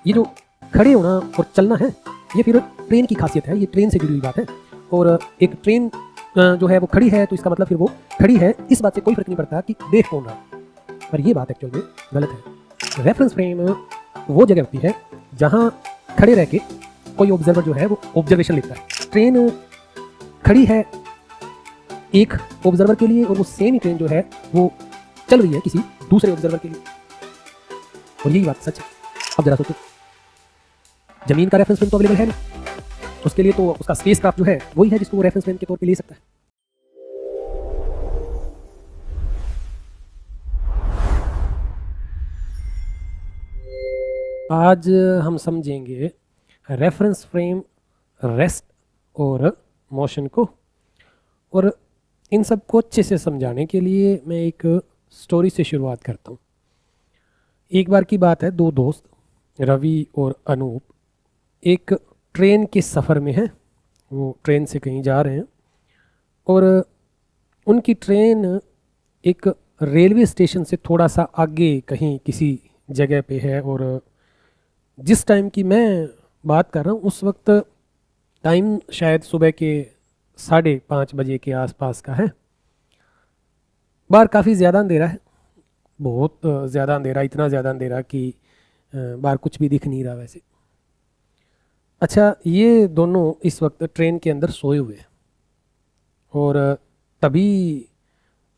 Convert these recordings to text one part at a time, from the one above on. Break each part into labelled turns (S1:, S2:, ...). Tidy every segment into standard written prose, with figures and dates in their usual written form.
S1: ये जो खड़े होना और चलना है ये फिर ट्रेन की खासियत है, ये ट्रेन से जुड़ी हुई बात है। और एक ट्रेन जो है वो खड़ी है तो इसका मतलब फिर वो खड़ी है, इस बात से कोई फर्क नहीं पड़ता कि देख कौन रहा। पर ये बात एक्चुअल में गलत है। रेफरेंस फ्रेम वो जगह होती है जहाँ खड़े रह के कोई ऑब्जर्वर जो है वो ऑब्जर्वेशन लेता है। ट्रेन खड़ी है एक ऑब्जर्वर के लिए और वो सेम ही ट्रेन जो है वो चल रही है किसी दूसरे ऑब्जर्वर के लिए, और यही बात सच है। अब जरा सोचो, जमीन का रेफरेंस फ्रेम तो अवेलेबल है नहीं, उसके लिए तो उसका स्पेस क्राफ्ट जो है वही है जिसको वो रेफरेंस फ्रेम के तौर पे ले सकता है। आज हम समझेंगे रेफरेंस फ्रेम, रेस्ट और मोशन को। और इन सब को अच्छे से समझाने के लिए मैं एक स्टोरी से शुरुआत करता हूँ। एक बार की बात है, दो दोस्त रवि और अनूप एक ट्रेन के सफ़र में हैं। वो ट्रेन से कहीं जा रहे हैं और उनकी ट्रेन एक रेलवे स्टेशन से थोड़ा सा आगे कहीं किसी जगह पे है। और जिस टाइम की मैं बात कर रहा हूँ उस वक्त टाइम शायद सुबह के 5:30 बजे के आसपास का है। बाहर काफ़ी ज़्यादा अंधेरा है, बहुत ज़्यादा अंधेरा, इतना ज़्यादा अंधेरा कि बाहर कुछ भी दिख नहीं रहा वैसे। अच्छा, ये दोनों इस वक्त ट्रेन के अंदर सोए हुए हैं और तभी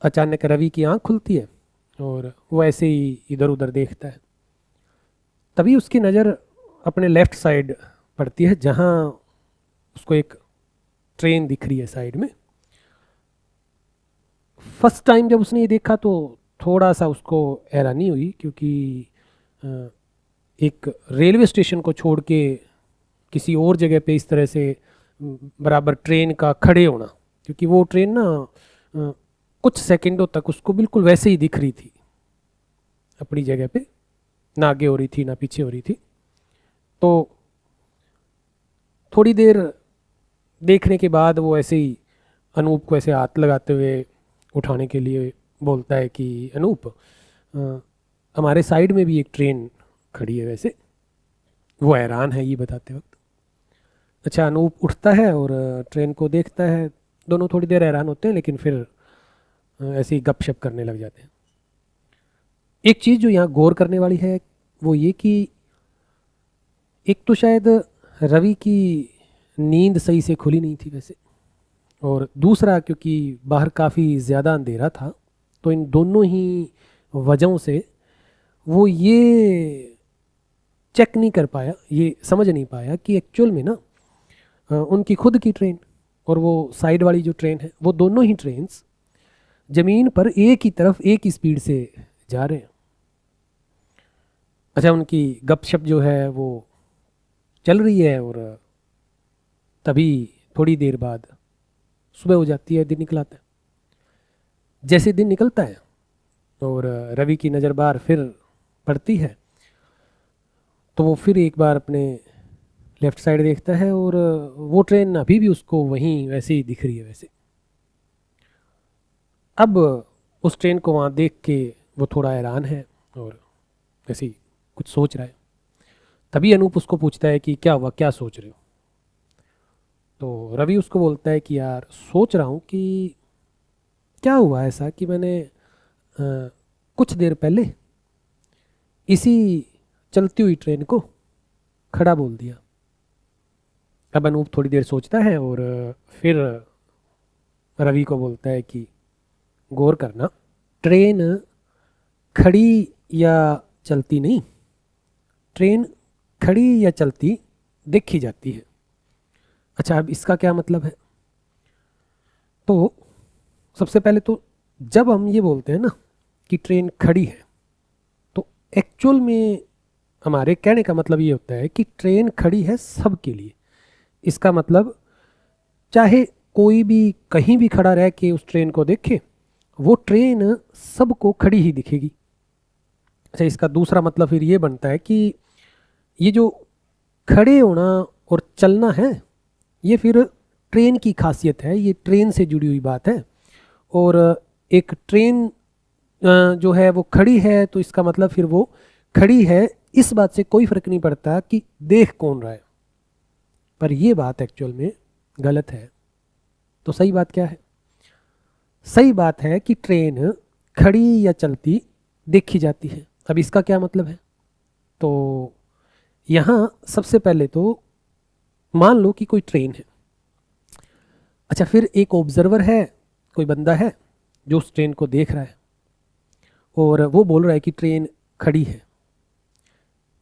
S1: अचानक रवि की आंख खुलती है और वो ऐसे ही इधर उधर देखता है। तभी उसकी नज़र अपने लेफ़्ट साइड पड़ती है जहाँ उसको एक ट्रेन दिख रही है साइड में। फर्स्ट टाइम जब उसने ये देखा तो थोड़ा सा उसको हैरानी हुई, क्योंकि एक रेलवे स्टेशन को छोड़ के किसी और जगह पे इस तरह से बराबर ट्रेन का खड़े होना, क्योंकि वो ट्रेन ना कुछ सेकंडों तक उसको बिल्कुल वैसे ही दिख रही थी अपनी जगह पे, ना आगे हो रही थी ना पीछे हो रही थी। तो थोड़ी देर देखने के बाद वो ऐसे ही अनूप को ऐसे हाथ लगाते हुए उठाने के लिए बोलता है कि अनूप, हमारे साइड में भी एक ट्रेन खड़ी है वैसे। वो हैरान है ये बताते वक्त। अच्छा, अनूप उठता है और ट्रेन को देखता है। दोनों थोड़ी देर हैरान होते हैं लेकिन फिर ऐसे ही गपशप करने लग जाते हैं। एक चीज़ जो यहाँ गौर करने वाली है वो ये कि एक तो शायद रवि की नींद सही से खुली नहीं थी वैसे, और दूसरा क्योंकि बाहर काफ़ी ज़्यादा अंधेरा था, तो इन दोनों ही वजहों से वो ये चेक नहीं कर पाया, ये समझ नहीं पाया कि एक्चुअल में ना उनकी खुद की ट्रेन और वो साइड वाली जो ट्रेन है वो दोनों ही ट्रेन्स ज़मीन पर एक ही तरफ एक ही स्पीड से जा रहे हैं। अच्छा, उनकी गपशप जो है वो चल रही है और तभी थोड़ी देर बाद सुबह हो जाती है, दिन निकल आता है। जैसे दिन निकलता है और रवि की नज़र बाहर फिर पड़ती है तो वो फिर एक बार अपने लेफ़्ट साइड देखता है और वो ट्रेन अभी भी उसको वहीं वैसे ही दिख रही है वैसे। अब उस ट्रेन को वहाँ देख के वो थोड़ा हैरान है और ऐसे ही कुछ सोच रहा है। तभी अनूप उसको पूछता है कि क्या हुआ, क्या सोच रहे हो। तो रवि उसको बोलता है कि यार सोच रहा हूँ कि क्या हुआ ऐसा कि मैंने कुछ देर पहले इसी चलती हुई ट्रेन को खड़ा बोल दिया। अब अनूप थोड़ी देर सोचता है और फिर रवि को बोलता है कि गौर करना, ट्रेन खड़ी या चलती नहीं, ट्रेन खड़ी या चलती देखी जाती है। अच्छा, अब इसका क्या मतलब है? तो सबसे पहले तो जब हम ये बोलते हैं ना कि ट्रेन खड़ी है, तो एक्चुअल में हमारे कहने का मतलब ये होता है कि ट्रेन खड़ी है सबके लिए। इसका मतलब चाहे कोई भी कहीं भी खड़ा रह के उस ट्रेन को देखे, वो ट्रेन सबको खड़ी ही दिखेगी। अच्छा, इसका दूसरा मतलब फिर ये बनता है कि ये जो खड़े होना और चलना है ये फिर ट्रेन की खासियत है, ये ट्रेन से जुड़ी हुई बात है। और एक ट्रेन जो है वो खड़ी है तो इसका मतलब फिर वो खड़ी है इस बात से कोई फर्क नहीं पड़ता कि देख कौन रहा है, पर यह बात एक्चुअल में गलत है। तो सही बात क्या है? सही बात है कि ट्रेन खड़ी या चलती देखी जाती है। अब इसका क्या मतलब है? तो यहाँ सबसे पहले तो मान लो कि कोई ट्रेन है। अच्छा, फिर एक ऑब्जर्वर है, कोई बंदा है जो उस ट्रेन को देख रहा है और वो बोल रहा है कि ट्रेन खड़ी है।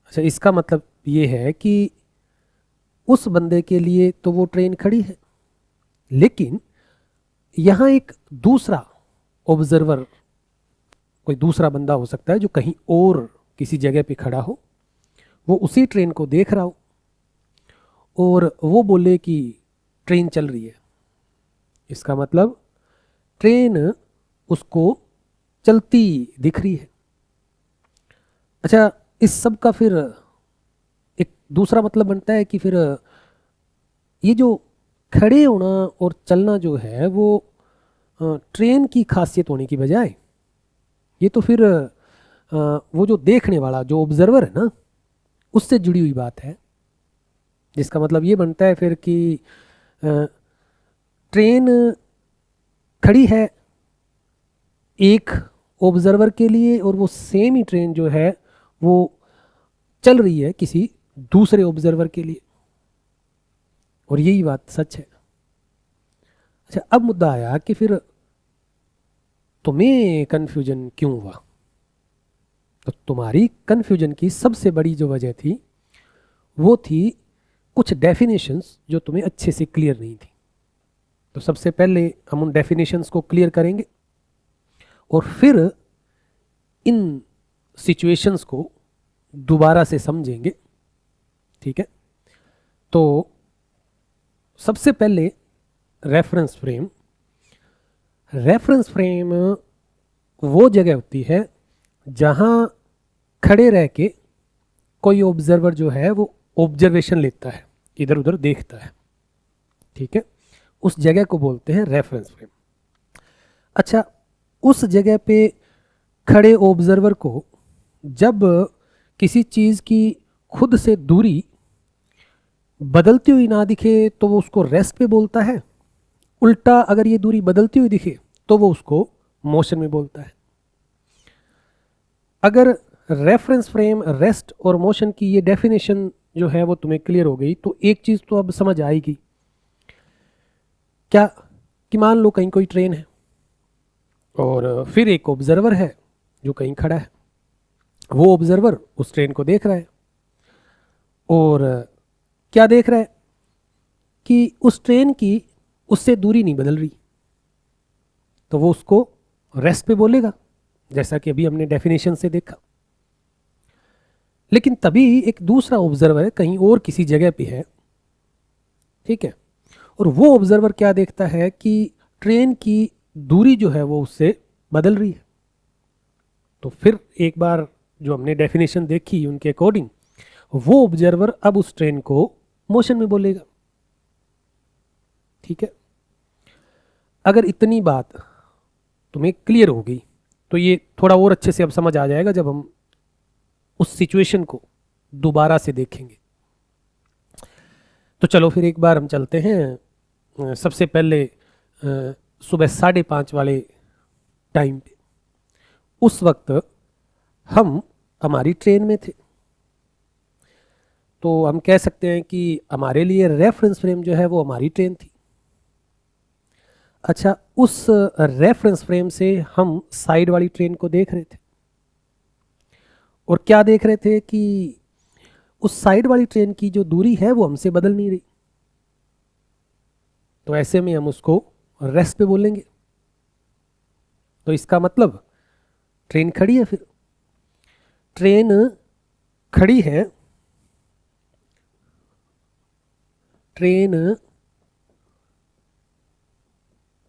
S1: अच्छा, इसका मतलब ये है कि उस बंदे के लिए तो वो ट्रेन खड़ी है, लेकिन यहाँ एक दूसरा ऑब्जर्वर, कोई दूसरा बंदा हो सकता है जो कहीं और किसी जगह पे खड़ा हो, वो उसी ट्रेन को देख रहा हो और वो बोले कि ट्रेन चल रही है। इसका मतलब ट्रेन उसको चलती दिख रही है। अच्छा, इस सब का फिर एक दूसरा मतलब बनता है कि फिर ये जो खड़े होना और चलना जो है वो ट्रेन की खासियत होने की बजाय ये तो फिर वो जो देखने वाला जो ऑब्जर्वर है ना, उससे जुड़ी हुई बात है। जिसका मतलब ये बनता है फिर कि अ, ट्रेन खड़ी है एक ऑब्जर्वर के लिए और वो सेम ही ट्रेन जो है वो चल रही है किसी दूसरे ऑब्जर्वर के लिए, और यही बात सच है। अच्छा, अब मुद्दा आया कि फिर तुम्हें कन्फ्यूजन क्यों हुआ? तो तुम्हारी कन्फ्यूजन की सबसे बड़ी जो वजह थी वो थी कुछ डेफिनेशंस जो तुम्हें अच्छे से क्लियर नहीं थी। तो सबसे पहले हम उन डेफिनेशंस को क्लियर करेंगे और फिर इन सिचुएशंस को दोबारा से समझेंगे। ठीक है? तो सबसे पहले रेफरेंस फ्रेम। रेफरेंस फ्रेम वो जगह होती है जहां खड़े रह के कोई ऑब्जर्वर जो है वो ऑब्जर्वेशन लेता है, इधर उधर देखता है। ठीक है? उस जगह को बोलते हैं रेफरेंस फ्रेम। अच्छा, उस जगह पे खड़े ऑब्जर्वर को जब किसी चीज़ की खुद से दूरी बदलती हुई ना दिखे तो वो उसको रेस्ट पे बोलता है। उल्टा अगर ये दूरी बदलती हुई दिखे तो वो उसको मोशन में बोलता है। अगर रेफरेंस फ्रेम, रेस्ट और मोशन की ये डेफिनेशन जो है वो तुम्हें क्लियर हो गई तो एक चीज़ तो अब समझ आएगी। क्या? कि मान लो कहीं कोई ट्रेन है और फिर एक ऑब्जर्वर है जो कहीं खड़ा है। वो ऑब्जर्वर उस ट्रेन को देख रहा है और क्या देख रहा है कि उस ट्रेन की उससे दूरी नहीं बदल रही, तो वो उसको रेस्ट पे बोलेगा, जैसा कि अभी हमने डेफिनेशन से देखा। लेकिन तभी एक दूसरा ऑब्जर्वर कहीं और किसी जगह पे है। ठीक है? और वो ऑब्जर्वर क्या देखता है कि ट्रेन की दूरी जो है वो उससे बदल रही है। तो फिर एक बार जो हमने डेफिनेशन देखी उनके अकॉर्डिंग, वो ऑब्जर्वर अब उस ट्रेन को मोशन में बोलेगा। ठीक है? अगर इतनी बात तुम्हें क्लियर हो गई तो ये थोड़ा और अच्छे से अब समझ आ जाएगा जब हम उस सिचुएशन को दोबारा से देखेंगे। तो चलो फिर एक बार हम चलते हैं सबसे पहले सुबह 5:30 वाले टाइम पे। उस वक्त हम हमारी ट्रेन में थे, तो हम कह सकते हैं कि हमारे लिए रेफरेंस फ्रेम जो है वो हमारी ट्रेन थी। अच्छा, उस रेफरेंस फ्रेम से हम साइड वाली ट्रेन को देख रहे थे और क्या देख रहे थे कि उस साइड वाली ट्रेन की जो दूरी है वो हमसे बदल नहीं रही। तो ऐसे में हम उसको रेस्ट पे बोलेंगे। तो इसका मतलब ट्रेन खड़ी है। फिर ट्रेन खड़ी है, ट्रेन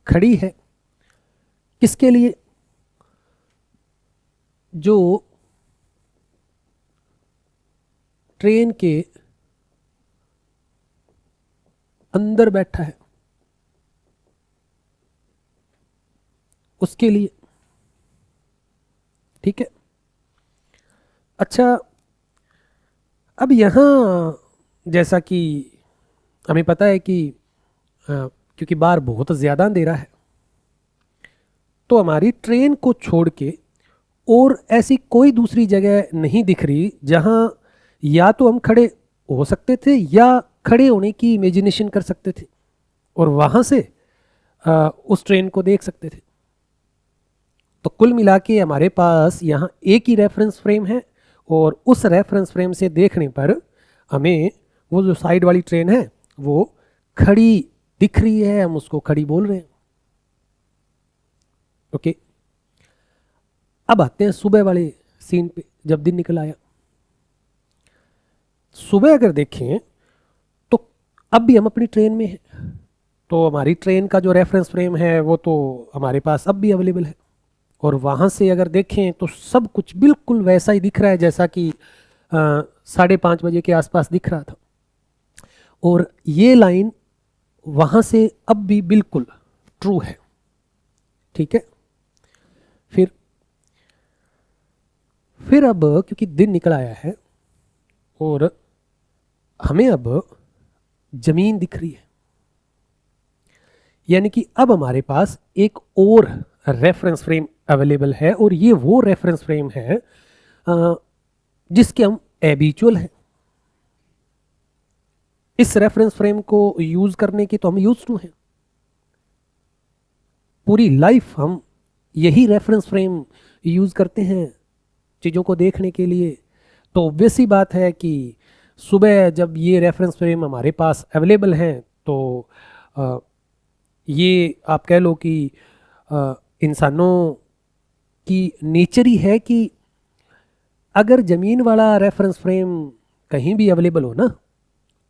S1: खड़ी है किसके लिए? जो ट्रेन के अंदर बैठा है उसके लिए। ठीक है? अच्छा, अब यहाँ जैसा कि हमें पता है कि क्योंकि बाहर बहुत ज़्यादा अंधेरा है, तो हमारी ट्रेन को छोड़ के और ऐसी कोई दूसरी जगह नहीं दिख रही जहाँ या तो हम खड़े हो सकते थे या खड़े होने की इमेजिनेशन कर सकते थे और वहाँ से उस ट्रेन को देख सकते थे। तो कुल मिला के हमारे पास यहाँ एक ही रेफरेंस फ्रेम है और उस रेफरेंस फ्रेम से देखने पर हमें वो जो साइड वाली ट्रेन है वो खड़ी दिख रही है, हम उसको खड़ी बोल रहे हैं। ओके, अब आते हैं सुबह वाले सीन पे। जब दिन निकल आया, सुबह अगर देखें तो अब भी हम अपनी ट्रेन में हैं, तो हमारी ट्रेन का जो रेफरेंस फ्रेम है वो तो हमारे पास अब भी अवेलेबल है और वहाँ से अगर देखें तो सब कुछ बिल्कुल वैसा ही दिख रहा है जैसा कि 5:30 बजे के आसपास दिख रहा था। और ये लाइन वहाँ से अब भी बिल्कुल ट्रू है। ठीक है, फिर अब क्योंकि दिन निकल आया है और हमें अब ज़मीन दिख रही है, यानी कि अब हमारे पास एक और रेफरेंस फ्रेम अवेलेबल है और ये वो रेफरेंस फ्रेम है जिसके हम हैबिचुअल हैं। इस रेफरेंस फ्रेम को यूज करने की तो हम यूज टू हैं, पूरी लाइफ हम यही रेफरेंस फ्रेम यूज करते हैं चीज़ों को देखने के लिए। तो ऑब्वियस ही बात है कि सुबह जब ये रेफरेंस फ्रेम हमारे पास अवेलेबल हैं तो ये आप कह लो कि इंसानों की नेचर ही है कि अगर ज़मीन वाला रेफरेंस फ्रेम कहीं भी अवेलेबल हो ना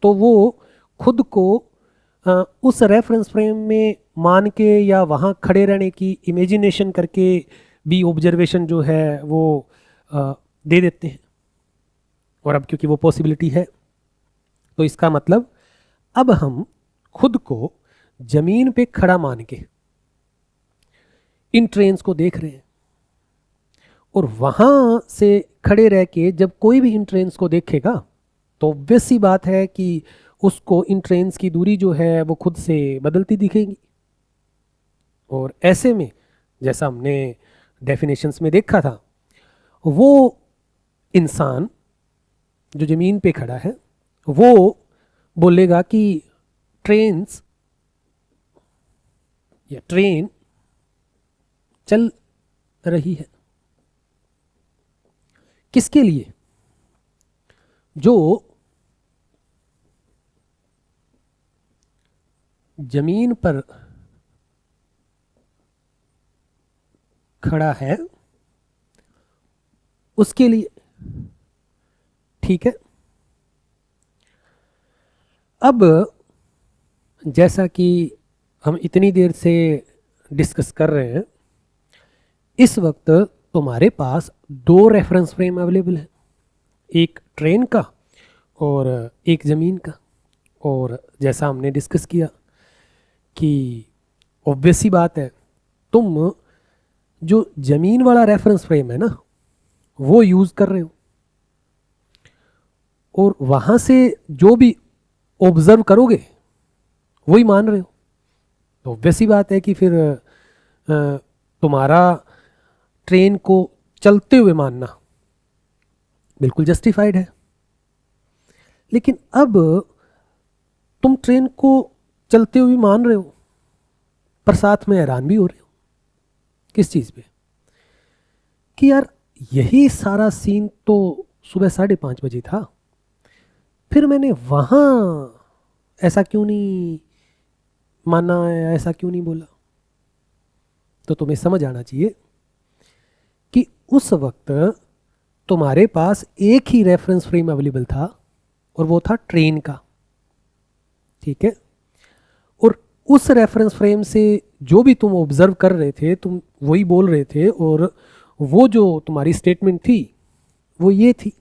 S1: तो वो खुद को उस रेफरेंस फ्रेम में मान के या वहाँ खड़े रहने की इमेजिनेशन करके भी ऑब्जर्वेशन जो है वो दे देते हैं। और अब क्योंकि वो पॉसिबिलिटी है तो इसका मतलब अब हम खुद को ज़मीन पे खड़ा मान के इन ट्रेन्स को देख रहे हैं और वहाँ से खड़े रह के जब कोई भी इन ट्रेन्स को देखेगा तो ऑब्वियस सी बात है कि उसको इन ट्रेन्स की दूरी जो है वो खुद से बदलती दिखेगी। और ऐसे में जैसा हमने डेफिनेशंस में देखा था, वो इंसान जो ज़मीन पे खड़ा है वो बोलेगा कि ट्रेन्स या ट्रेन चल रही है। किसके लिए? जो जमीन पर खड़ा है उसके लिए। ठीक है, अब जैसा कि हम इतनी देर से डिस्कस कर रहे हैं, इस वक्त तुम्हारे पास दो रेफरेंस फ्रेम अवेलेबल है, एक ट्रेन का और एक ज़मीन का। और जैसा हमने डिस्कस किया कि ऑब्वियस सी बात है, तुम जो ज़मीन वाला रेफरेंस फ्रेम है ना वो यूज़ कर रहे हो और वहाँ से जो भी ऑब्ज़र्व करोगे वही मान रहे हो। तो ऑब्वियस सी बात है कि फिर तुम्हारा ट्रेन को चलते हुए मानना बिल्कुल जस्टिफाइड है। लेकिन अब तुम ट्रेन को चलते हुए मान रहे हो पर साथ में हैरान भी हो रहे हो। किस चीज़ पे? कि यार यही सारा सीन तो सुबह 5:30 बजे था, फिर मैंने वहाँ ऐसा क्यों नहीं माना है, ऐसा क्यों नहीं बोला? तो तुम्हें समझ आना चाहिए कि उस वक्त तुम्हारे पास एक ही रेफरेंस फ्रेम अवेलेबल था और वो था ट्रेन का। ठीक है, और उस रेफरेंस फ्रेम से जो भी तुम ऑब्जर्व कर रहे थे तुम वही बोल रहे थे और वो जो तुम्हारी स्टेटमेंट थी वो ये थी।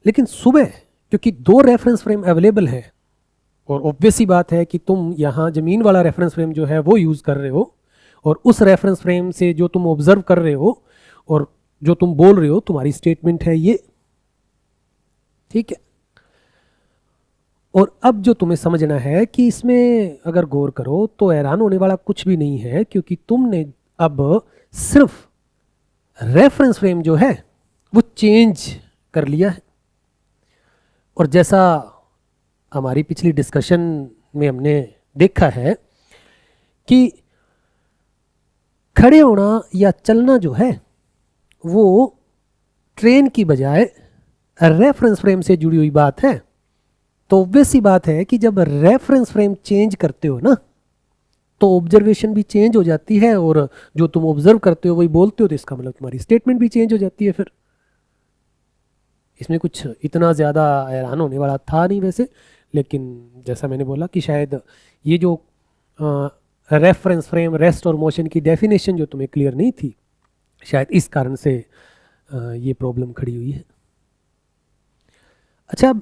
S1: लेकिन सुबह क्योंकि दो रेफरेंस फ्रेम अवेलेबल है और ऑब्वियस ही बात है कि तुम यहाँ ज़मीन वाला रेफरेंस फ्रेम जो है वो यूज़ कर रहे हो और उस रेफरेंस फ्रेम से जो तुम ऑब्जर्व कर रहे हो और जो तुम बोल रहे हो तुम्हारी स्टेटमेंट है ये। ठीक है। और अब जो तुम्हें समझना है कि इसमें अगर गौर करो तो हैरान होने वाला कुछ भी नहीं है, क्योंकि तुमने अब सिर्फ रेफरेंस फ्रेम जो है वो चेंज कर लिया है। और जैसा हमारी पिछली डिस्कशन में हमने देखा है कि खड़े होना या चलना जो है वो ट्रेन की बजाय रेफरेंस फ्रेम से जुड़ी हुई बात है। तो ऑब्वियस सी बात है कि जब रेफरेंस फ्रेम चेंज करते हो ना, तो ऑब्जर्वेशन भी चेंज हो जाती है, और जो तुम ऑब्जर्व करते हो वही बोलते हो, तो इसका मतलब तुम्हारी स्टेटमेंट भी चेंज हो जाती है। फिर इसमें कुछ इतना ज़्यादा हैरान होने वाला था नहीं वैसे, लेकिन जैसा मैंने बोला कि शायद ये जो रेफरेंस फ्रेम, रेस्ट और मोशन की डेफिनेशन जो तुम्हें क्लियर नहीं थी, शायद इस कारण से ये प्रॉब्लम खड़ी हुई है। अच्छा, अब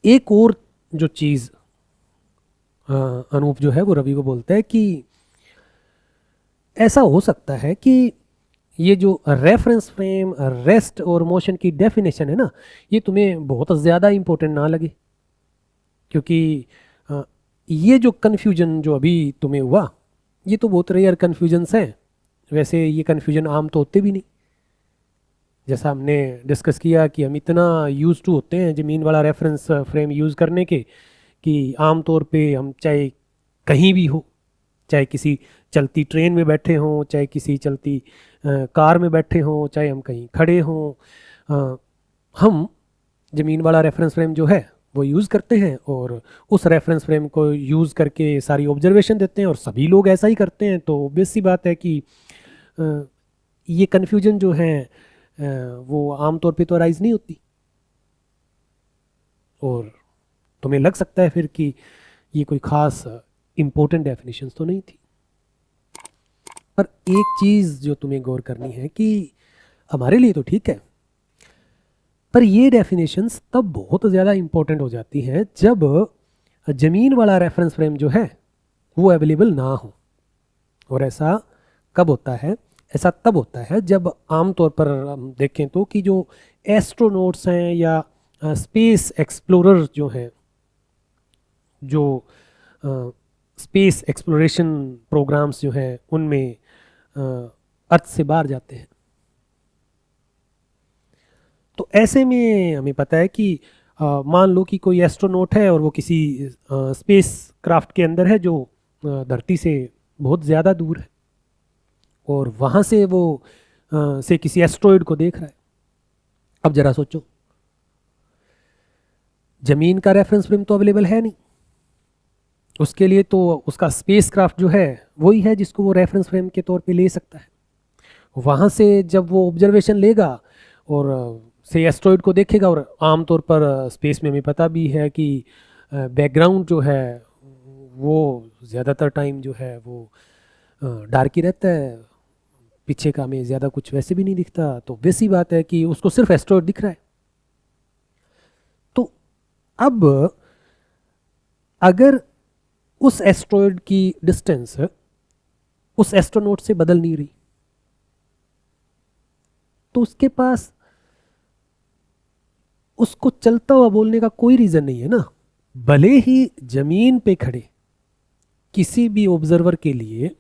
S1: एक और जो चीज़ अनूप जो है वो रवि को बोलता है कि ऐसा हो सकता है कि ये जो रेफरेंस फ्रेम, रेस्ट और मोशन की डेफिनेशन है ना, ये तुम्हें बहुत ज़्यादा इम्पोर्टेंट ना लगे, क्योंकि ये जो कन्फ्यूजन जो अभी तुम्हें हुआ ये तो बहुत रेयर कन्फ्यूजन्स हैं। वैसे ये कन्फ्यूजन आम तो होते भी नहीं। जैसा हमने डिस्कस किया कि हम इतना यूज़ टू होते हैं ज़मीन वाला रेफरेंस फ्रेम यूज़ करने के, कि आम तौर पे हम चाहे कहीं भी हो, चाहे किसी चलती ट्रेन में बैठे हों, चाहे किसी चलती कार में बैठे हों, चाहे हम कहीं खड़े हों, हम ज़मीन वाला रेफरेंस फ्रेम जो है वो यूज़ करते हैं, और उस रेफरेंस फ्रेम को यूज़ करके सारी ऑब्जर्वेशन देते हैं, और सभी लोग ऐसा ही करते हैं। तो ऑब्वियस सी बात है कि ये कन्फ्यूजन जो है वो आम तौर पे तो अराइज नहीं होती। और तुम्हें लग सकता है फिर कि ये कोई ख़ास इम्पोर्टेंट डेफिनेशंस तो नहीं थी। पर एक चीज़ जो तुम्हें गौर करनी है कि हमारे लिए तो ठीक है, पर ये डेफिनेशंस तब बहुत ज़्यादा इम्पोर्टेंट हो जाती हैं जब ज़मीन वाला रेफरेंस फ्रेम जो है वो अवेलेबल ना हो। और ऐसा कब होता है? ऐसा तब होता है जब आमतौर पर हम देखें तो कि जो एस्ट्रोनॉट्स हैं या स्पेस एक्सप्लोरर जो हैं, जो स्पेस एक्सप्लोरेशन प्रोग्राम्स जो हैं उनमें अर्थ से बाहर जाते हैं, तो ऐसे में हमें पता है कि मान लो कि कोई एस्ट्रोनॉट है और वो किसी स्पेस क्राफ्ट के अंदर है जो धरती से बहुत ज़्यादा दूर है, और वहाँ से वो से किसी एस्ट्रॉयड को देख रहा है। अब ज़रा सोचो, ज़मीन का रेफरेंस फ्रेम तो अवेलेबल है नहीं, उसके लिए तो उसका स्पेस क्राफ्ट जो है वही है जिसको वो रेफरेंस फ्रेम के तौर पे ले सकता है। वहाँ से जब वो ऑब्जर्वेशन लेगा और से एस्ट्रॉयड को देखेगा, और आमतौर पर स्पेस में हमें पता भी है कि बैकग्राउंड जो है वो ज़्यादातर टाइम जो है वो डार्क ही रहता है, पीछे का हमें ज़्यादा कुछ वैसे भी नहीं दिखता। तो वैसी बात है कि उसको सिर्फ एस्ट्रॉयड दिख रहा है। तो अब अगर उस एस्ट्रॉयड की डिस्टेंस उस एस्ट्रोनॉट से बदल नहीं रही, तो उसके पास उसको चलता हुआ बोलने का कोई रीज़न नहीं है ना। भले ही ज़मीन पे खड़े किसी भी ऑब्जर्वर के लिए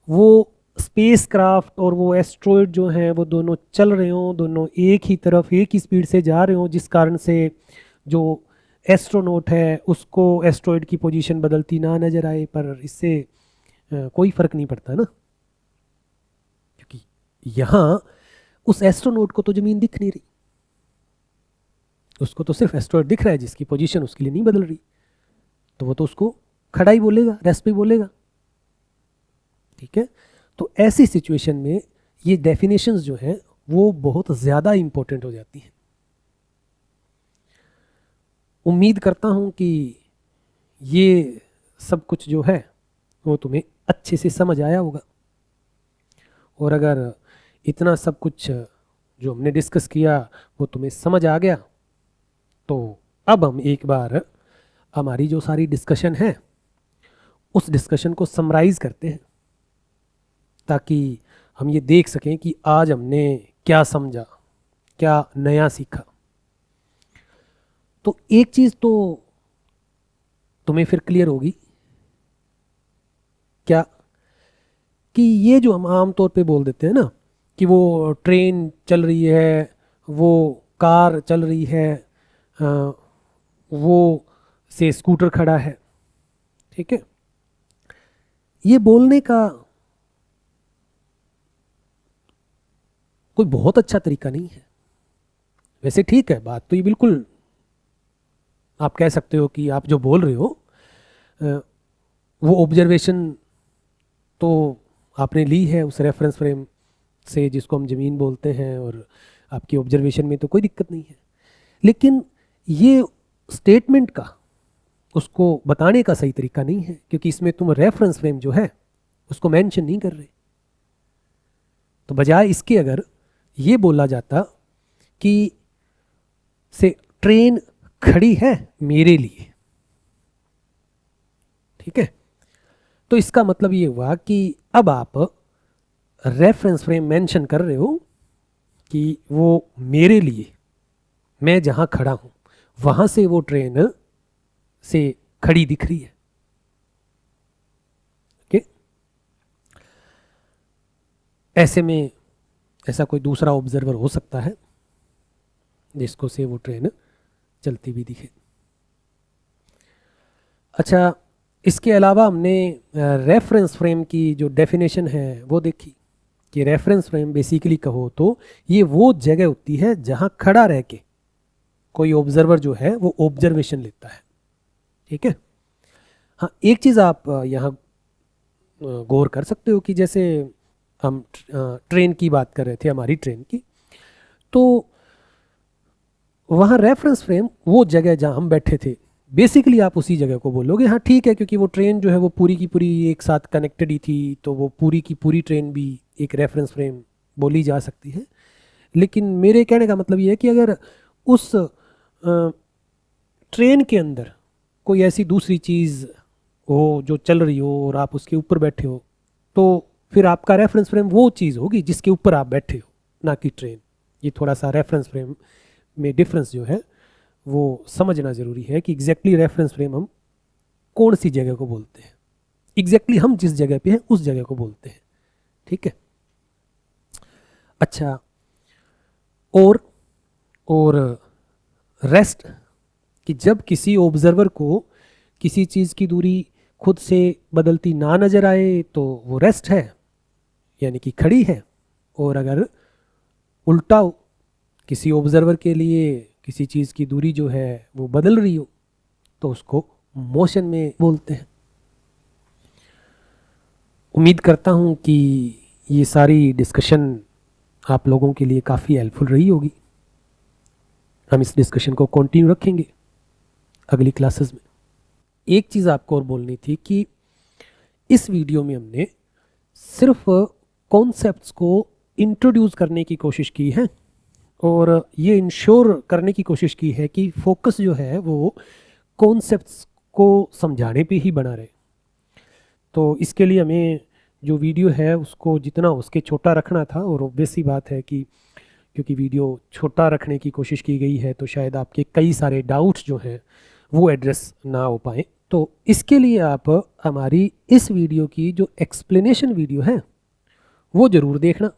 S1: वो स्पेस क्राफ्ट और वो एस्ट्रॉयड जो हैं वो दोनों चल रहे हों, दोनों एक ही तरफ एक ही स्पीड से जा रहे हों, जिस कारण से जो एस्ट्रोनॉट है उसको एस्ट्रॉयड की पोजीशन बदलती ना नज़र आए, पर इससे कोई फ़र्क नहीं पड़ता ना, क्योंकि यहाँ उस एस्ट्रोनॉट को तो ज़मीन दिख नहीं रही, उसको तो सिर्फ एस्ट्रॉयड दिख रहा है जिसकी पोजीशन उसके लिए नहीं बदल रही, तो वो तो उसको खड़ा ही बोलेगा, रेस्ट भी बोलेगा। ठीक है, तो ऐसी सिचुएशन में ये डेफिनेशंस जो हैं वो बहुत ज़्यादा इम्पोर्टेंट हो जाती हैं। उम्मीद करता हूँ कि ये सब कुछ जो है वो तुम्हें अच्छे से समझ आया होगा, और अगर इतना सब कुछ जो हमने डिस्कस किया वो तुम्हें समझ आ गया, तो अब हम एक बार हमारी जो सारी डिस्कशन है उस डिस्कशन को समराइज़ करते हैं, ताकि हम ये देख सकें कि आज हमने क्या समझा, क्या नया सीखा। तो एक चीज़ तो तुम्हें फिर क्लियर होगी क्या, कि ये जो हम आम तौर पे बोल देते हैं ना कि वो ट्रेन चल रही है, वो कार चल रही है, वो से स्कूटर खड़ा है, ठीक है, ये बोलने का कोई बहुत अच्छा तरीका नहीं है। वैसे ठीक है, बात तो ये बिल्कुल आप कह सकते हो कि आप जो बोल रहे हो अ, वो ऑब्जर्वेशन तो आपने ली है उस रेफरेंस फ्रेम से जिसको हम ज़मीन बोलते हैं, और आपकी ऑब्जर्वेशन में तो कोई दिक्कत नहीं है। लेकिन ये स्टेटमेंट का उसको बताने का सही तरीका नहीं है, क्योंकि इसमें तुम रेफरेंस फ्रेम जो है उसको मेंशन नहीं कर रहे। तो बजाय इसके अगर ये बोला जाता कि से ट्रेन खड़ी है मेरे लिए, ठीक है, तो इसका मतलब ये हुआ कि अब आप रेफरेंस फ्रेम मेंशन कर रहे हो कि वो मेरे लिए, मैं जहां खड़ा हूं वहां से वो ट्रेन से खड़ी दिख रही है। ओके, ऐसे में ऐसा कोई दूसरा ऑब्जर्वर हो सकता है जिसको से वो ट्रेन चलती भी दिखे। अच्छा, इसके अलावा हमने रेफरेंस फ्रेम की जो डेफिनेशन है वो देखी कि रेफरेंस फ्रेम बेसिकली कहो तो ये वो जगह होती है जहां खड़ा रह के कोई ऑब्जर्वर जो है वो ऑब्जर्वेशन लेता है, ठीक है। हाँ, एक चीज़ आप यहाँ गौर कर सकते हो कि जैसे हम ट्रेन की बात कर रहे थे, हमारी ट्रेन की, तो वहाँ रेफरेंस फ्रेम वो जगह जहाँ हम बैठे थे, बेसिकली आप उसी जगह को बोलोगे। हाँ ठीक है, क्योंकि वो ट्रेन जो है वो पूरी की पूरी एक साथ कनेक्टेड ही थी, तो वो पूरी की पूरी ट्रेन भी एक रेफरेंस फ्रेम बोली जा सकती है। लेकिन मेरे कहने का मतलब ये है कि अगर उस ट्रेन के अंदर कोई ऐसी दूसरी चीज़ हो जो चल रही हो और आप उसके ऊपर बैठे हो, तो फिर आपका रेफरेंस फ्रेम वो चीज़ होगी जिसके ऊपर आप बैठे हो, ना कि ट्रेन। ये थोड़ा सा रेफरेंस फ्रेम में डिफरेंस जो है वो समझना ज़रूरी है कि एग्जैक्टली रेफरेंस फ्रेम हम कौन सी जगह को बोलते हैं, एग्जैक्टली हम जिस जगह पे हैं उस जगह को बोलते हैं, ठीक है। अच्छा, और रेस्ट, कि जब किसी ऑब्जर्वर को किसी चीज़ की दूरी खुद से बदलती ना नज़र आए तो वो रेस्ट है, यानी कि खड़ी है। और अगर उल्टा हो, किसी ऑब्जर्वर के लिए किसी चीज़ की दूरी जो है वो बदल रही हो, तो उसको मोशन में बोलते हैं। उम्मीद करता हूँ कि ये सारी डिस्कशन आप लोगों के लिए काफ़ी हेल्पफुल रही होगी। हम इस डिस्कशन को कंटिन्यू रखेंगे अगली क्लासेस में। एक चीज़ आपको और बोलनी थी कि इस वीडियो में हमने सिर्फ कॉन्सेप्ट्स को इंट्रोड्यूस करने की कोशिश की है, और ये इंश्योर करने की कोशिश की है कि फोकस जो है वो कॉन्सेप्ट्स को समझाने पे ही बना रहे। तो इसके लिए हमें जो वीडियो है उसको जितना उसके छोटा रखना था, और ऑब्वियस सी बात है कि क्योंकि वीडियो छोटा रखने की कोशिश की गई है तो शायद आपके कई सारे डाउट्स जो हैं वो एड्रेस ना हो पाए। तो इसके लिए आप हमारी इस वीडियो की जो एक्सप्लेनेशन वीडियो है वो ज़रूर देखना।